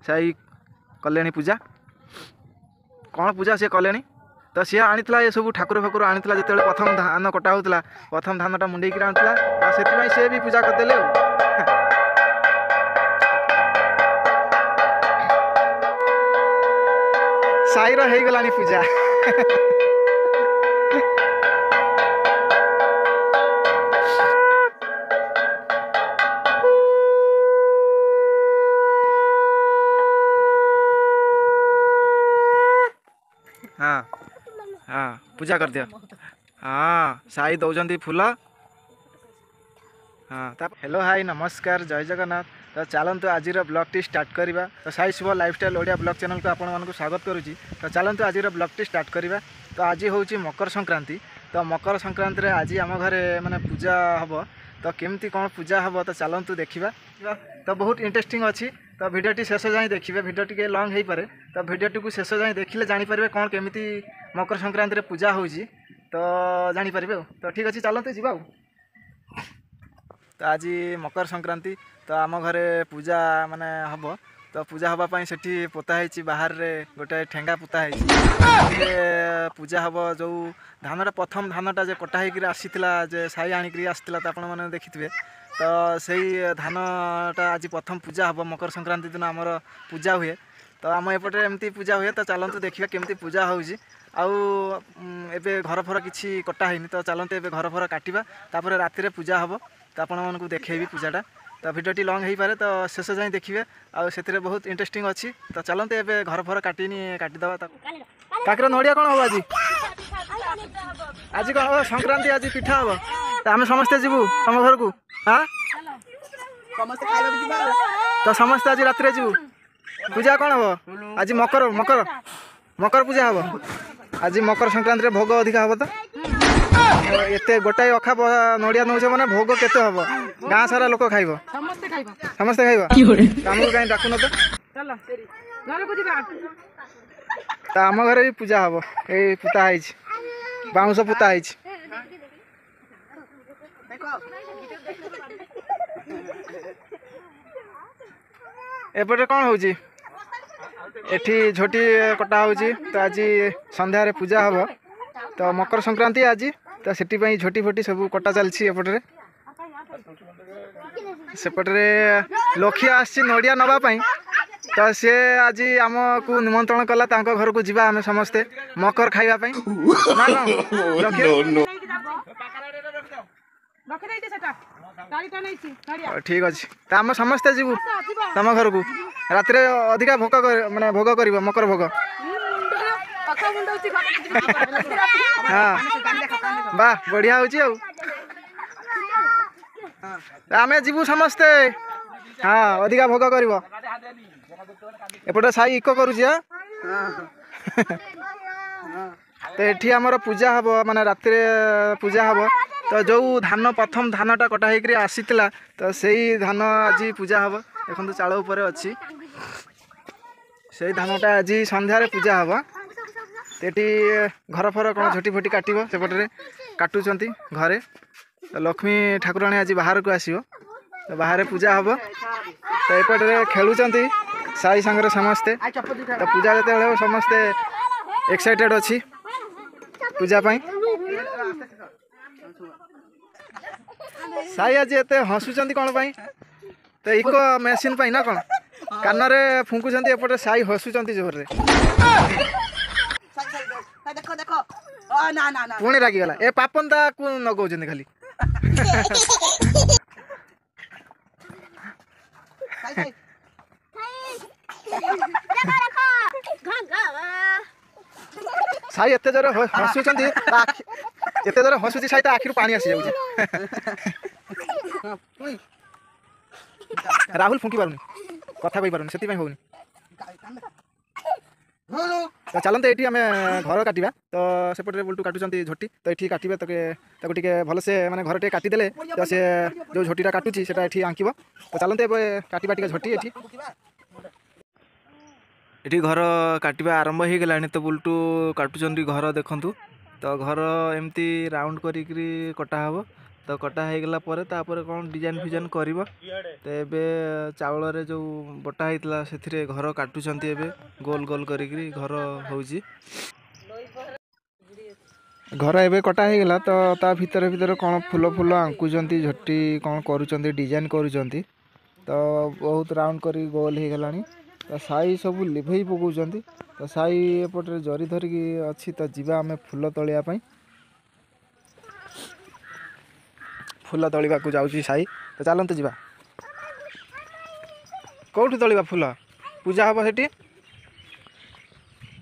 साई कले पूजा कौन पूजा सी कले तो सी आनीला ये सब ठाकुर फाकुर आनीला जो प्रथम धान कटा होता प्रथम धानटा मुंडेक आनीला तो से सी भी पूजा करदे साई रहीगला पूजा हाँ हाँ पूजा कर दिया हाँ साई दौरान फूल हाँ हेलो हाय नमस्कार जय जगन्नाथ तो चलतु आज ब्लॉग टी स्टार्ट करवा तो साई शुभ लाइफस्टाइल ओडिया ब्लॉग चैनल को आपण स्वागत करुच्ची तो चलतु आज ब्लॉग टी स्टार्ट करवा तो आज हूँ मकर संक्रांति तो मकर संक्रांति रे आज आम घरे माने पूजा हम तो केमती कौन पूजा हम तो चलतु देखा तो बहुत इंटरेस्टिंग अच्छी तो भिडियोटी शेष जाए देखिए भिडियो टी लंग हो पारे तो भिडियोटी को शेष जाए देखिले जानीपर कौन केमी मकर संक्रांति रे पूजा हो तो जानीपर तो ठीक अच्छे चलते जा तो आज मकर संक्रांति तो आम घरे पूजा माने हम तो पूजा हाँपाई से पोताही बाहर रे गोटे ठेंगा पोताही पूजा हम जो धानटा प्रथम धानटा जो कटा होकर आसीला जे साई आणिक आसला तो आपण मैंने देखिथे तो सही धानटा आज प्रथम पूजा हम मकर संक्रांति दिन आमर पूजा हुए तो आम एपटे एमती पूजा हुए तो चलतु देखिए केमती पूजा होउची एबे घर फर किसी कटा है तो चलते एबे घर फर काटिबा तापर राति पूजा हम तो आपण मानकु देखेबी पूजाटा तो भिडियोटी लंग हो पारे तो शेष जाए देखिए आउ से बहुत इंटरेस्टिंग अच्छी तो चलते एबे घर फर काटिनी काटिदेवा काकर नड़िया कौन हम आज आज कौन हम संक्रांति आज पिठा हम तो आम समस्ते जीवु तुम घर को हाँ तो समस्ते आज रात जीवु पूजा कौन हम आज मकर मकर मकर पूजा हम आज मकर संक्रांति भोग अधिका हम तो एते गोटाए अखा नड़िया नौच मैंने भोग केते हम गाँ सारा लोक खाइब समस्ते खाइबा आमको कहीं डाकुन तो आम घर भी पूजा हम ये पुता बाउंश पुता एपटे कौन हो झोटी कटा हो तो आज संध्यारे पूजा हम तो मकर संक्रांति आज तो से झोटी फोटी सब कटा चलती एपटे सेपटे लखिया आसी नड़िया नवापाई तो सी आज आम को निमंत्रण कला घर को जीवा आम समस्ते मकर खाइबा ठीक अच्छे तो आम समस्ते जीवु तुम घर को रात अधिका भोग माने भोग कर मकर भोग हाँ वाह बढ़िया हो आमे जीवु समस्ते हाँ अधिका भोग कर एपटे साई इको करुची तो ये आमर पूजा हम माने रात पूजा हम तो जो धान प्रथम धानटा कटा होकर आसीला तो सही धान आज पूजा हम देखो चाल उपर अच्छी से धानटा आज संध्यारे पूजा हम तेटी घर फर कौन झोटी फोटी काटो सेपटे काटुंट घरे तो लक्ष्मी ठाकुराणी आज बाहर को आसो तो बाहर पूजा हम तो एपटे खेलुंट साई संगे समस्ते तो पूजा जो समस्ते एक्साइटेड अच्छी पूजा पाई साई आज एत हसुंट कौन पाई तो इको मेसीन पाई ना कौन कान फुंकुंट एपटे साई हसुंट जोर पुणी रागिगला ए पापनता को नगौन खाली साई एत जोर हसुंट एत जोर हसुची साई आखिर पानी आसी जाऊँ राहुल फुंकी पारुनी कथा कही पारुनी से होनी तो चलते ये आम घर काटा तो सेपटे बुलटू काटुंट झोटी तो ये काटे तो भलसे माने घर टे काटिदेले तो सी जो झोटीटा काटुची से आंकिब तो चलते काटा टे झोटी ये घर काटा आरंभ हो गला तो बुलटू काटुंट घर देखु तो घर एमती राउंड करी कटा हम तो कटा होगला कौन डिजाइन फिजाइन कर तो एबे चावल रे जो बटा होता से घर काटुंट एबे गोल गोल करी घर होची घर एबे कटा होगला तो ता भितर भितर कौन फूल फूल आंकुचंती झटी कौन करुचंती डिजाइन करुचंती तो बहुत राउंड करी गोल हो गलानी तो साई सब लिभेई पकाउछंती तो साई एपटे जरी धरिकी अच्छी तो जीवा आमे फूल तोलिया पई फूल तोलिबा को जाउची साई तो चलंतु जीवा कोठी तोलिबा फूल पूजा हबो हेटी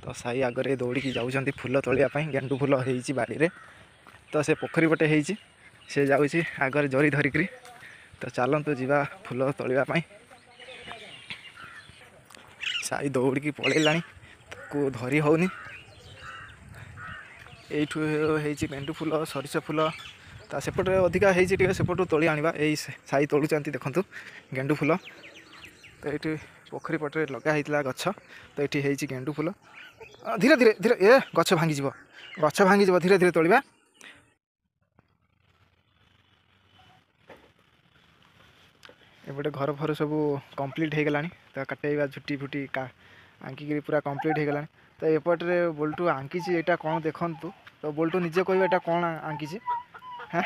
तो साई आगरे दौड़ी जाउछंती फूल तोलिया पई गेंडू फूल हेइची बाड़ी रे तो से पोखरी पटे हेइची से जाउची आगरे जरी धरिकी तो चलंतु जीवा फूल तोलिबा पई साई दौड़ी पलैलानी को धरी होनी एठू हेइची गेंडू फूल सरिष फूल ता सेपटे अधिका हेइची टिके सेपटू तोली आनिबा एई साई तोलुचंती देखंतु गेंडू फूल तो ये पोखरी पटे लगा होता गछ तो ये हेइची गेंडू फूल धीरे धीरे धीरे ए गछ भांगी जीव गछ भांगी जीव धीरे धीरे तोलिबा एपटे घर फर सब कंप्लीट हो गलानी तो काटेबा झुटी फुटी का आंकी पूरा कंप्लीट हो गलानी तो एपटे बोल्टू आंकी एटा कौन देखंतु तो बोल्टू निजे कहबे एटा कौन आंकी हाँ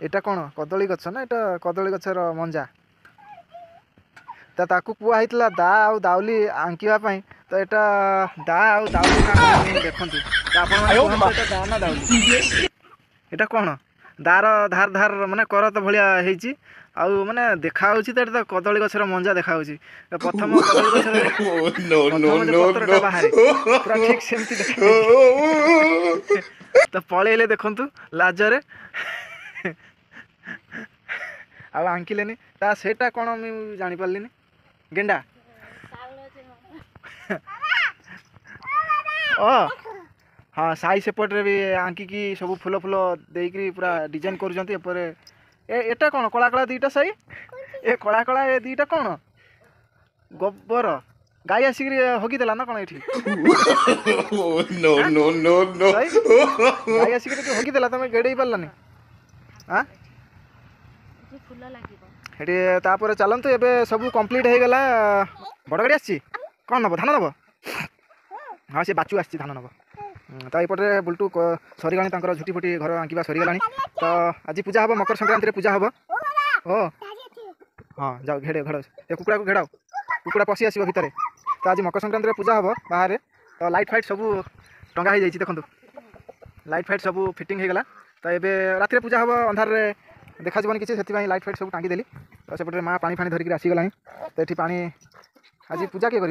एटा कौन कदली गछ ना एटा कदली गछर मंजा तो ताकू कुआ होता दा आउ दाउली आंकिवा पई तो एटा दा आउ दाउली ना देखंतु तो आपण माने दा ना दाउली एटा कौन दार धार धार माने करत भलिया हेइची आउ माने देखा होची तो कदली गछर मंजा देखा होची प्रथम कदली गछर नो बाहर पूरा ठीक सेमती देखा तो पळेले देखंतु लाजरे आ आंकिलेनी ता सेटा कोन मी जानि पारलिनी गेंडा ओ हाँ साई सेपटे भी आंकिकी सब फूल फूल देकरी पूरा डिजाइन करुचंती एपरे एटा कौन कला कला दीटा साई ए कला कला ए दीटा कौन गोबर गाय आसिक हगिदेला ना कौन ये नो नो नो नो गाय आसिक हगिदेला तुम गेड़े पारानी हाँ तापर चलतु एबे सब कंप्लीट हो गला बड़ गाड़ी आसी कौन नब धान नब हाँ सी बाचू आसी धान नब तो ये बुल्टू सरीगला झुटी फुटी घर आंकिबा सरीगला तो आज पूजा हम मकर संक्रांति पूजा हम ओ हाँ जाओ घेड़ घेड़ ए कुकुड़ा को घेड़ाओ कुकुड़ा पशि आसो भितर तो आज मकर संक्रांति पूजा हम बाहर तो लाइट फाइट सब टंगा हो देखो लाइट फाइट सब फिटिंग होगला तो ये रात पूजा हम अंधार देखा जानी किसी से लाइट फाइट सब टांगी देली तो सेपटे माँ पानी फानी धरिकी आसीगला तो ये पानी आज पूजा किए कर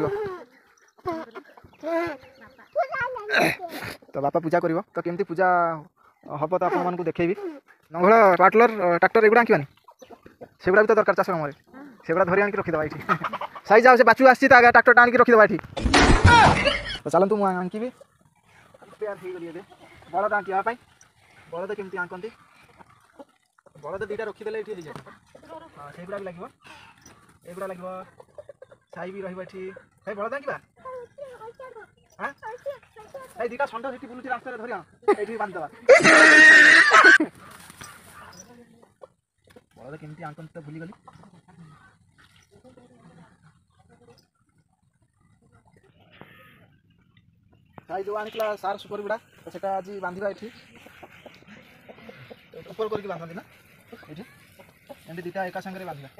तो बापा पूजा करिवो तो केमती पूजा हम तो आपण मानकु देखेबी नंगल पाटलर ट्रैक्टर एगुड़ा आंकिबानी सेगुड़ा भी तो दरकार चाष कम सेगुड़ा धरी आनिक रखिदेवा ये साई जाओ से बाचू आसी ट्रैक्टर टाणिक रखिदेवा ये तो चलतु मुझे आंकिबी बलद आंकिवाई बलद केमती आंकती बलद दुईटा रखीदे ये हाँ सेगुड़ा भी लगे एगुड़ा लगे साई भी रही बलद आंकिबा हाँ ए दीटा षंढ सेठी बुलुची रास्ता रे धरिया एठी बांध दबा बलद केमती आंकन तो भूली गली साई जो आनिकला सार सुपर गुड़ा तो सेटा आज बांधिबा एठी ऊपर करके बांधती ना एठी एंडी दीटा एका संगे बांधिबा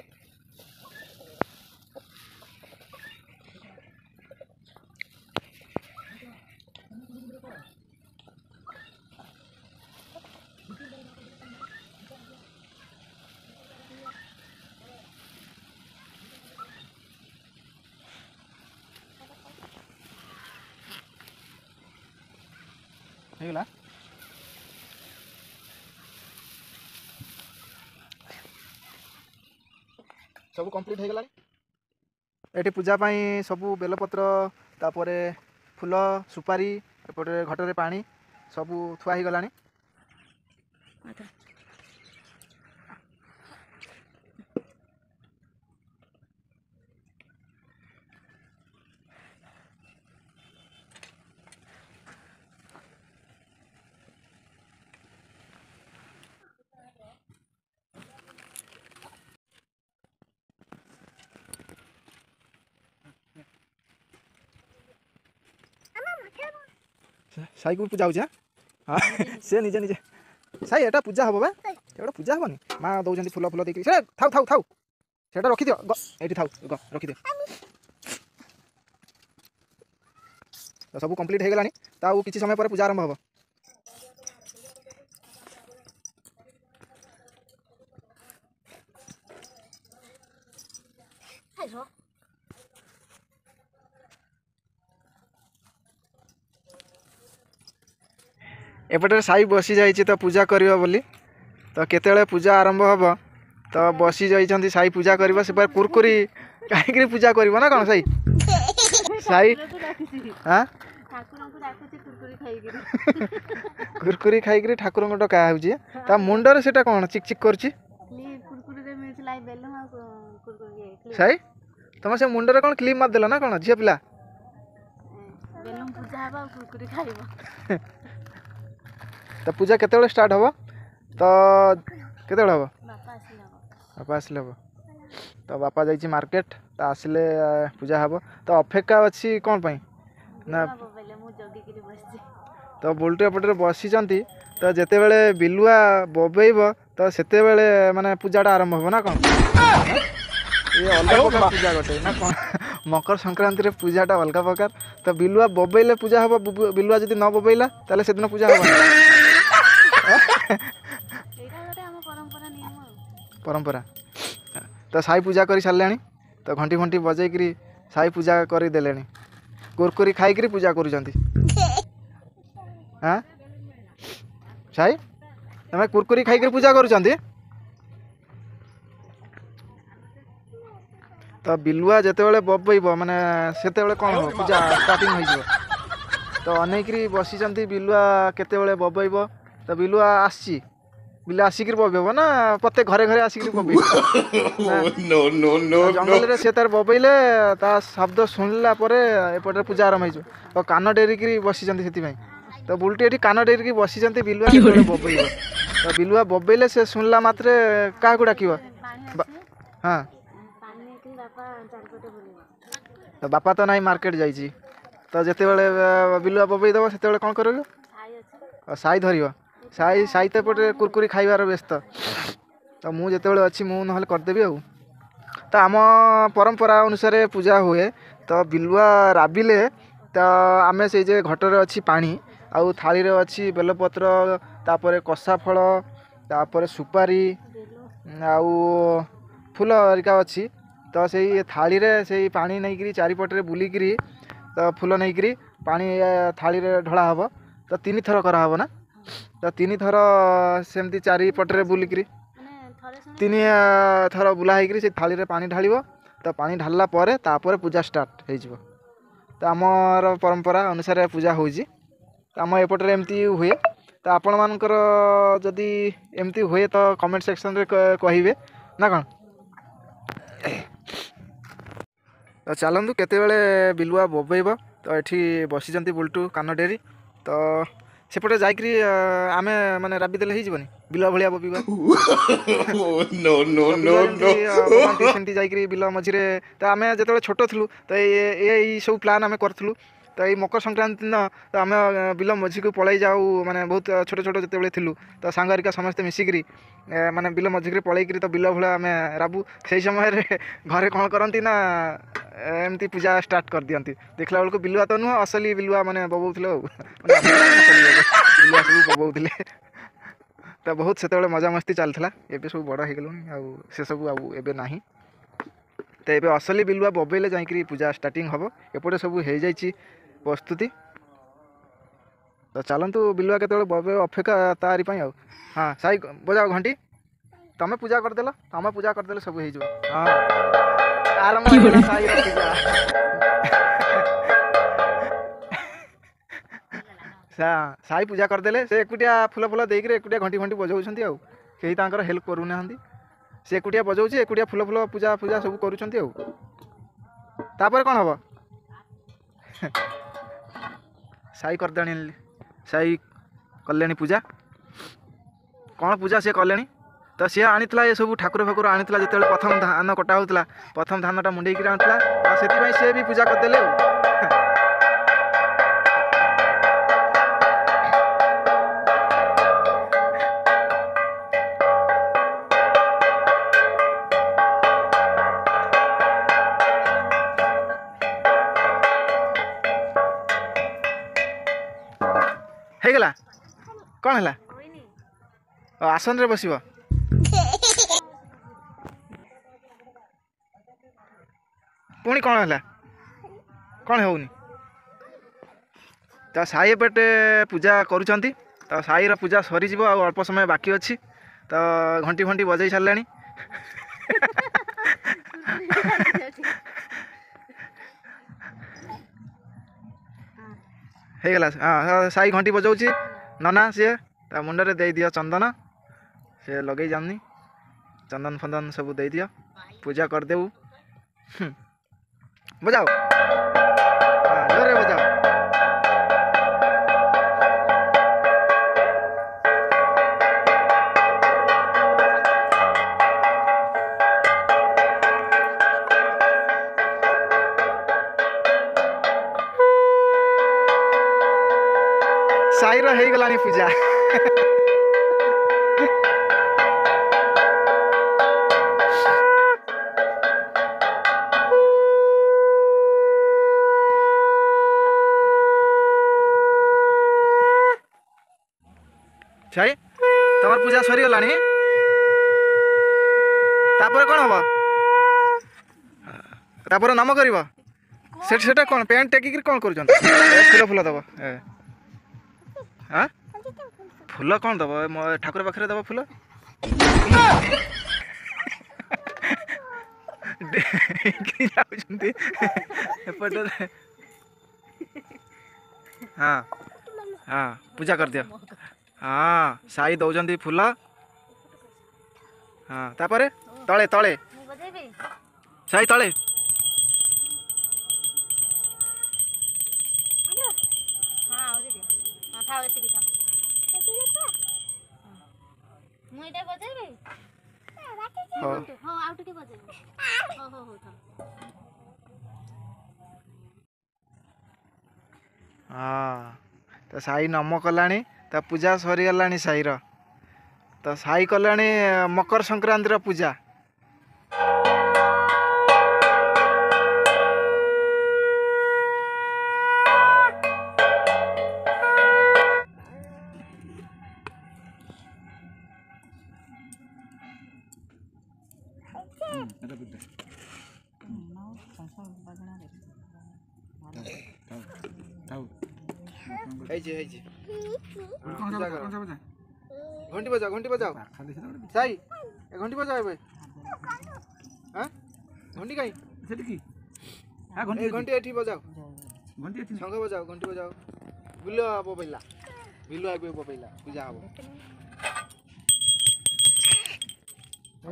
ହେଇଗଲା ସବୁ କମ୍ପ୍ଲିଟ୍ ହେଇଗଲାଣି ଏଠି ପୂଜା ପାଇଁ ସବୁ ବେଲପତ୍ର ତାପରେ ଫୁଲ ସୁପାରି ଏପଟେ ଘଟରେ ପାଣି ସବୁ ଥୁଆ ହେଇଗଲାଣି साई को पूजा होची हाँ से निजे निजे साई एटा पूजा हबो बा एटा पूजा हबनी मां दउजंती फुल फुल देकी से थाउ थाउ थाउ सेटा रखि दियो एठी थाउ रखि दियो तो सब कंप्लीट हो गलानी ताऊ किछि समय पर पूजा आरंभ हबो एपटे साई बसी जाइए तो पूजा करियो बोली तो केतेले पूजा आरंभ हम तो बसी जाइछंती साई पूजा करिबो से पर कुरकुरी काहेकरी पूजा करिबो ना कोन साई साई हां ठाकुर को डाकुची कुरकुरी खाइकरी ठाकुर को डका होउची ता मुंडर सेटा कोन चिक चिक करची कुरकुरी रे मिछ लाई बेलो हा कुरकुरी साई तुम से मुंडर कोन क्लिप मार देला ना कोन झिया पिला बेलो पूजा हबा कुरकुरी खाइबो तो पूजा केते स्टार्ट हम तो केते हम बापा आसले हम तो बापा जाइए मार्केट तो आसले पूजा हम तो अपेक्षा अच्छी कौन पाई ना तो बुलटू एपटे बसी तो जिते बड़े बिलुआ बबेब तो सेते बेले माने पूजाटा आरंभ हो ना कौन ये अलग प्रकार पूजा गोटे ना कौन मकर संक्रांति रे पूजाटा अलग प्रकार तो बिलुआ बबेले पूजा हम बिलुआ जदि न बबेला ताले से दिन पूजा हम परंपरा तो साई पूजा कर सारे तो घंटी घंटी बजेकरी साई पूजा कर देले कुरकुरी खाई पूजा करुँच हाँ साई तुम कुरकुरी खाई पूजा करुँच तो बिलुआ जिते बबेब माने से कौन हो पूजा स्टार्टिंग हो तो अनेकरी बसी बिलुआ केते बबेब तो बिलुआ आसी बिलुआ आसिक बबेब ना प्रत्येक घरे घरे आसिक बबेब जंगल से तार बबेले ता शब्द शुणला एपटे पूजा आरंभ हो कान डेरिकी बसी से तो बुलटी ये कान डेरिकी बसी बिलुआ बबेब तो बिलुआ बबेले से शुणला मात्रे क्या डाक हाँ तो बापा तो नाई मार्केट जाइए तो जिते बड़े बिलुआ बबई देव से कौन कर साई धर साई साई तो एपटे कुरकुरी खाइबार व्यस्त तो मुझे अच्छी मुझे ना करदेवी आ तो आम परंपरा अनुसार पूजा हुए तो बिलुआ राबिले तो आम से जे घटर अच्छी पानी आउ थाली रे अच्छी बेलपत्र तापर कषा फल तापर सुपारी आउ फूल हरिका अच्छी तो से थाली रे से पानी नहीं चारिपटे बुलिकी तो फूल नहीं पानी थाली रे ढला हम तो 3 थर कराहब ना तो 3 थर सेमती चारिपटे बुलिकी 3 थर बुला से थाली रे पानी ढाल तो पानी ढालला तापर पूजा स्टार्ट हो तो आमर परंपरा अनुसार पूजा हो आम एपटे एमती हुए तो आपण मानकर जदि एमती हुए तो कमेंट सेक्शन रे कहिबे ना कौन तो चलतु केतेबेले बिलुआ बबेब तो ये बसी बुलटू कान डेरी तो सेपटे जाकरी आमे माने राबी देले हिजबनी बिलुआ भलिया बबीबा सेमती जाकरी बिलुआ मझिरे तो आमे जेतेबेले छोट थलु तो ये सब प्लान आमे करथलु तो ये मकर संक्रांति दिन तो आम बिल मझी को पलि जाऊ माने बहुत छोट छोट जिते थिलु तो सांगरिका समस्ते मिसिकी माने बिल मझी को पलैकरी तो बिल भाया आम राबू से समय घरे कौन करती ना एमती पूजा स्टार्ट कर दियंती देखला बेलू बिलुआ तो नुह असली बिलुआ माने बबौले बिलुआ सब बबौले तो बहुत से मजा मस्ती चलता एबे सब बड़ होगलुनी आउ से सब आउ एबे नाही तो ये असली बिलुआ बबेले जाकरी पूजा स्टार्टिंग हम एपटे सब हो जाइए प्रस्तुति तो चलतु बिलुआ केत बबे अपेक्षा तारी आ हाँ साई बजाओ घंटी तुम पूजा करदेल तुम पूजा करदेले सब हो हाँ आरंभ साई पूजा करदेले से एकुटिया फूल फूल देकर एकुटिया घंटी घंटी बजाऊँच आउ कहीं तांकर हेल्प करूना से एकुटिया बजाऊँ एकुटिया फूल फूल पूजा पूजा सब कर कौन हम साई करदे साई कले पूजा कौन पूजा सी कले तो सी आनी ये सब ठाकुर फाकुर आनी जो प्रथम धान कटा होता प्रथम धानटा मुंडेक आनी से भी पूजा करदे ହେଇଗଲା କ'ଣ ହେଲା ଆସନରେ ବସିବ ପୁଣି କ'ଣ ହେଲା କ'ଣ ହେଉନି ତ ସାଇ ଏପଟେ ପୂଜା କରୁଛନ୍ତି ତ ସାଇର ପୂଜା ସରିଯିବ ଆଉ ଅଳ୍ପ ସମୟ ବାକି ଅଛି ତ ଘଣ୍ଟି ଫଣ୍ଟି ବଜେଇ ସାରିଲାଣି ହେଇଗଲା ସାଇ ଘଣ୍ଟି ବଜାଉଛି ନନା ସିଏ ତା ମୁଣ୍ଡରେ ଦେଇଦିଅ ଚନ୍ଦନ ସିଏ ଲଗେଇ ଜାଣିନି ଚନ୍ଦନ ଫନ୍ଦନ ସବୁ ଦେଇଦିଅ ପୂଜା କରିଦେବୁ ବଜାओ ଜୋରରେ ବଜାओ ସାଇର ହେଇଗଲାଣି ପୂଜା ସାଇ ତମର ପୂଜା ସରିଗଲାଣି ତାପରେ କ'ଣ ହବ ତାପରେ ନାମ କରିବ ସେଟା କ'ଣ ପ୍ୟାଣ୍ଟ ଟେକିକି କ'ଣ କରୁଛନ୍ତି ଫୁଲ ଫୁଲ ଦେବ ଫୁଲ କ'ଣ ଦେବ ଠାକୁର ପାଖରେ ଦେବ ଫୁଲ ଯାଉଛନ୍ତି ଏପଟେ ହଁ ହଁ ପୂଜା କରିଦିଅ ହଁ ସାଇ ଦଉଛନ୍ତି ଫୁଲ ହଁ ତାପରେ ତଳେ ତଳେ ସାଇ ତଳେ ହଁ ତ ସାଇ ନମ କଲାଣି ତା ପୂଜା ସରିଗଲାଣି ସାଇର ତ ସାଇ କଲାଣି ମକର ସଂକ୍ରାନ୍ତିର ପୂଜା घंटी बजाओ साई घंटी बजाओ ए घंटी कहीं घंटी एठी बजाओ संग बजाओ घंटी बजाओ बिलो बोबैला पूजा हबो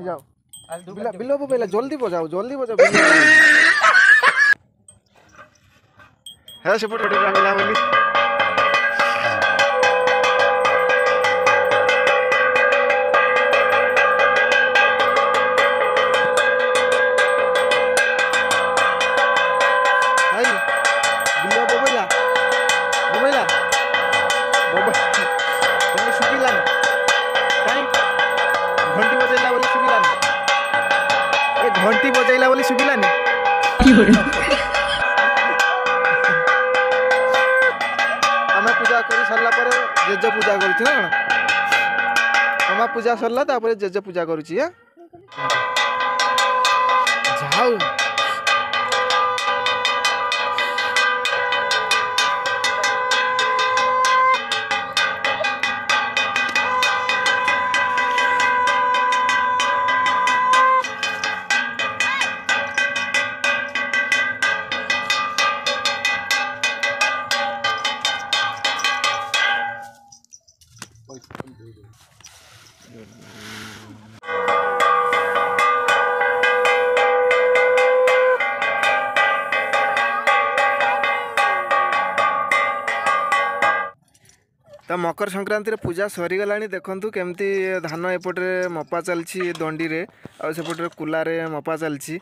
जाओ बिलो बोबैला जल्दी बजाओ है सेपट लागला बोली घंटी बजाइला बोली सुबिलानी आम पूजा कर सारा पर जेज पूजा कर पूजा सरला जेज पूजा करुची जाऊ तो मकर संक्रांति पूजा सरीगला देखु केमती धान एपटे मपा चलती दंडी रे आसेपटे कुलारे मपा चलती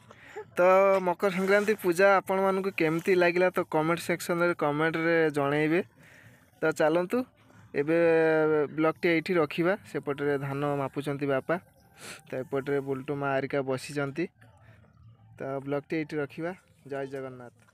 तो मकर संक्रांति पूजा आपण मानक केमती लगिला तो कमेंट सेक्शन रे कमेंट रे जनइबे। तो चलतु एबे ब्लॉग टी एठी रखिबा सेपटे धान मापुचंती बापा तो एपटे बुल्टू माँ आरिका बसीचंती तो ब्लॉग टी एठी रखिबा। जय जगन्नाथ।